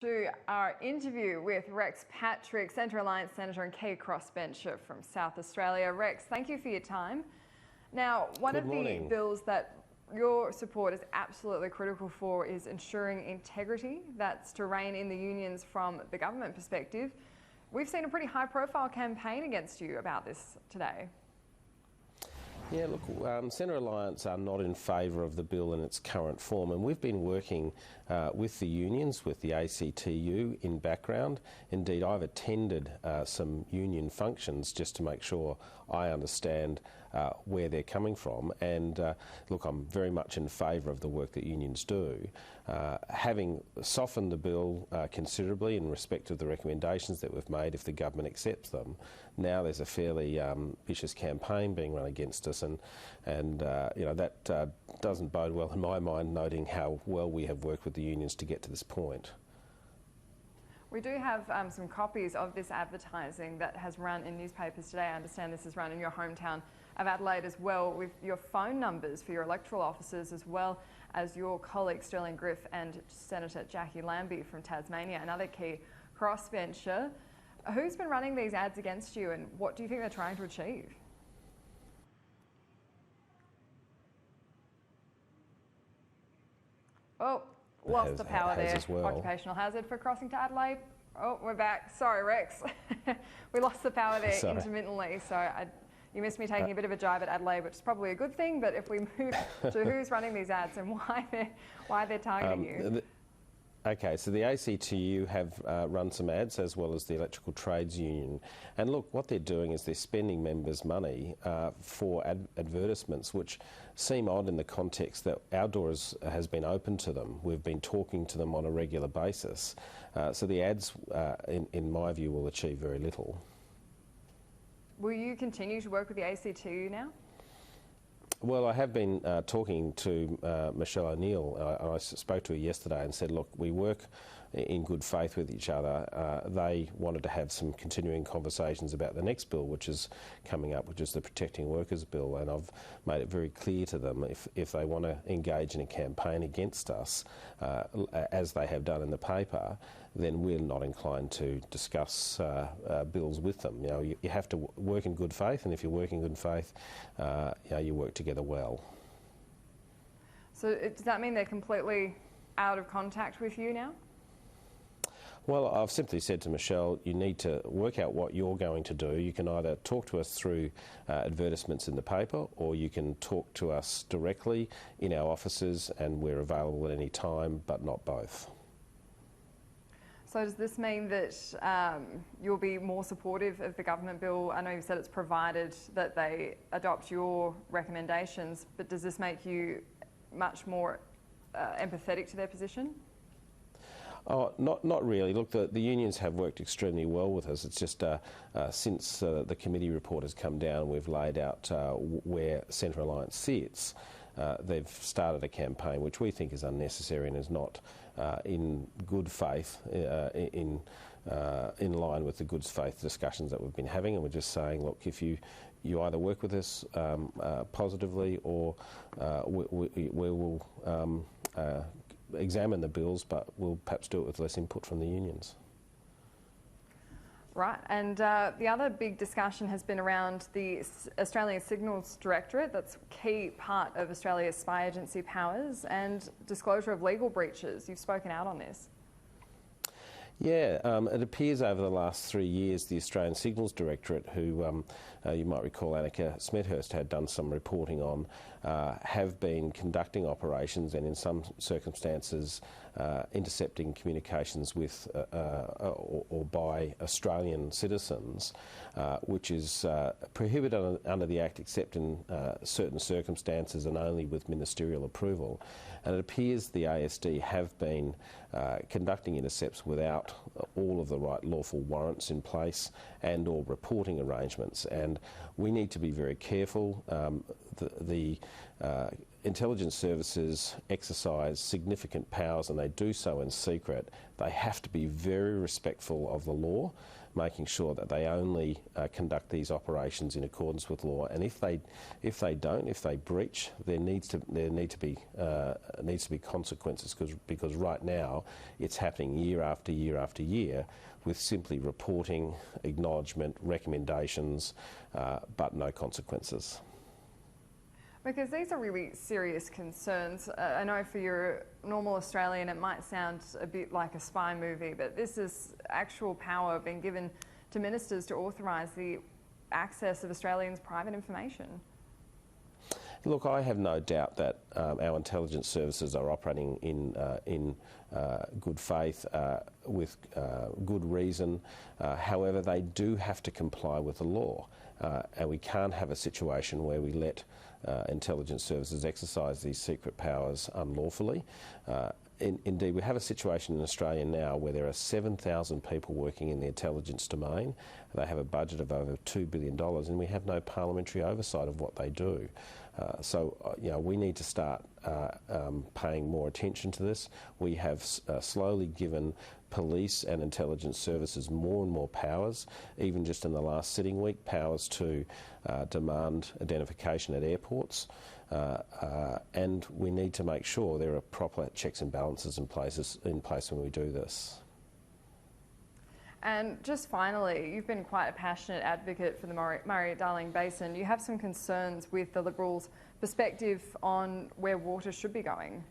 To our interview with Rex Patrick, Centre Alliance Senator and key crossbencher from South Australia. Rex, thank you for your time. Now, one of the bills that your support is absolutely critical for is ensuring integrity. That's to rein in the unions from the government perspective. We've seen a pretty high-profile campaign against you about this today. Yeah, look, Centre Alliance are not in favour of the bill in its current form, and we've been working with the unions, with the ACTU in background. Indeed, I've attended some union functions just to make sure I understand where they're coming from, and look, I'm very much in favour of the work that unions do. Having softened the bill considerably in respect of the recommendations that we've made, if the government accepts them, now there's a fairly vicious campaign being run against us, and you know, that doesn't bode well in my mind, noting how well we have worked with the unions to get to this point. We do have some copies of this advertising that has run in newspapers today. I understand this is run in your hometown of Adelaide as well, with your phone numbers for your electoral officers, as well as your colleagues Sterling Griff and Senator Jackie Lambie from Tasmania, another key crossbencher. Who's been running these ads against you, and what do you think they're trying to achieve? Oh, lost the power there. Well. Occupational hazard for crossing to Adelaide. Oh, we're back. Sorry, Rex. We lost the power there intermittently, so you missed me taking a bit of a jibe at Adelaide, which is probably a good thing. But if we move to who's running these ads and why they're targeting you. Okay, so the ACTU have run some ads, as well as the Electrical Trades Union. And look, what they're doing is they're spending members' money for advertisements, which seem odd in the context that our door has been open to them. We've been talking to them on a regular basis. So the ads, in my view, will achieve very little. Will you continue to work with the ACTU now? Well, I have been talking to Michelle O'Neill. I spoke to her yesterday and said, look, we work in good faith with each other. They wanted to have some continuing conversations about the next bill, which is coming up, which is the Protecting Workers Bill, and I've made it very clear to them if they want to engage in a campaign against us, as they have done in the paper, then we're not inclined to discuss bills with them. You know, you have to work in good faith, and if you work in good faith, you know, you work together well. So does that mean they're completely out of contact with you now? Well, I've simply said to Michelle, you need to work out what you're going to do. You can either talk to us through advertisements in the paper, or you can talk to us directly in our offices, and we're available at any time, but not both. So does this mean that you'll be more supportive of the government bill? I know you said it's provided that they adopt your recommendations, but does this make you much more empathetic to their position? Oh, not really. Look, the unions have worked extremely well with us. It's just since the committee report has come down, we've laid out where Centre Alliance sits. They've started a campaign which we think is unnecessary and is not in good faith, in line with the good faith discussions that we've been having. And we're just saying, look, if you either work with us positively, or we will examine the bills, but we'll perhaps do it with less input from the unions. Right, and the other big discussion has been around the Australian Signals Directorate. That's a key part of Australia's spy agency powers, and disclosure of legal breaches. You've spoken out on this. Yeah, it appears over the last 3 years the Australian Signals Directorate, who you might recall Annika Smethurst had done some reporting on, have been conducting operations and in some circumstances intercepting communications with or by Australian citizens, which is prohibited under the Act except in certain circumstances and only with ministerial approval. And it appears the ASD have been conducting intercepts without all of the right lawful warrants in place and or reporting arrangements, and we need to be very careful. The intelligence services exercise significant powers, and they do so in secret. They have to be very respectful of the law, making sure that they only conduct these operations in accordance with law. And if they breach, there needs to be consequences, because right now it's happening year after year after year with simply reporting, acknowledgement, recommendations, but no consequences. Because these are really serious concerns. I know for your normal Australian it might sound a bit like a spy movie, but this is actual power being given to ministers to authorise the access of Australians' private information. Look, I have no doubt that our intelligence services are operating in good faith, with good reason. However, they do have to comply with the law, and we can't have a situation where we let intelligence services exercise these secret powers unlawfully. Indeed, we have a situation in Australia now where there are 7,000 people working in the intelligence domain. They have a budget of over $2 billion, and we have no parliamentary oversight of what they do. We need to start paying more attention to this. We have slowly given police and intelligence services more and more powers, even just in the last sitting week, powers to demand identification at airports. And we need to make sure there are proper checks and balances in place when we do this. And just finally, you've been quite a passionate advocate for the Murray-Darling Basin. You have some concerns with the Liberals' perspective on where water should be going.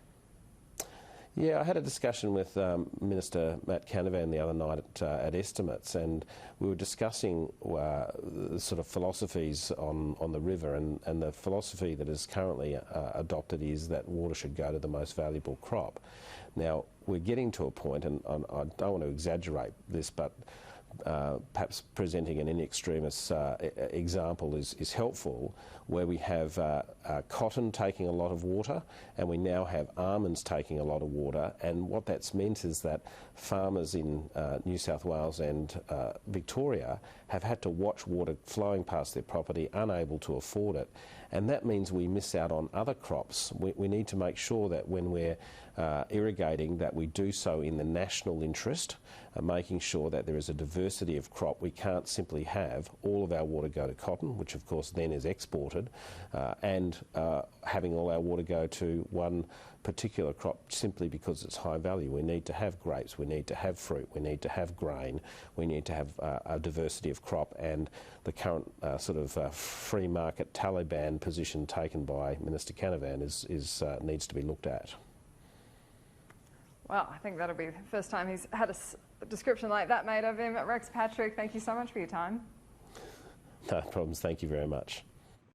Yeah, I had a discussion with Minister Matt Canavan the other night at Estimates, and we were discussing the sort of philosophies on the river, and the philosophy that is currently adopted is that water should go to the most valuable crop. Now, we're getting to a point, and I don't want to exaggerate this, but perhaps presenting an in extremis example is helpful, where we have cotton taking a lot of water, and we now have almonds taking a lot of water. And what that's meant is that farmers in New South Wales and Victoria have had to watch water flowing past their property, unable to afford it. And that means we miss out on other crops. We need to make sure that when we're irrigating, that we do so in the national interest, making sure that there is a diversity of crop. We can't simply have all of our water go to cotton, which of course then is exported, and having all our water go to one particular crop simply because it's high value. We need to have grapes, we need to have fruit, we need to have grain, we need to have a diversity of crop, and the current free market Taliban position taken by Minister Canavan needs to be looked at. Well, I think that'll be the first time he's had a description like that made of him. Rex Patrick, thank you so much for your time. No problems, thank you very much.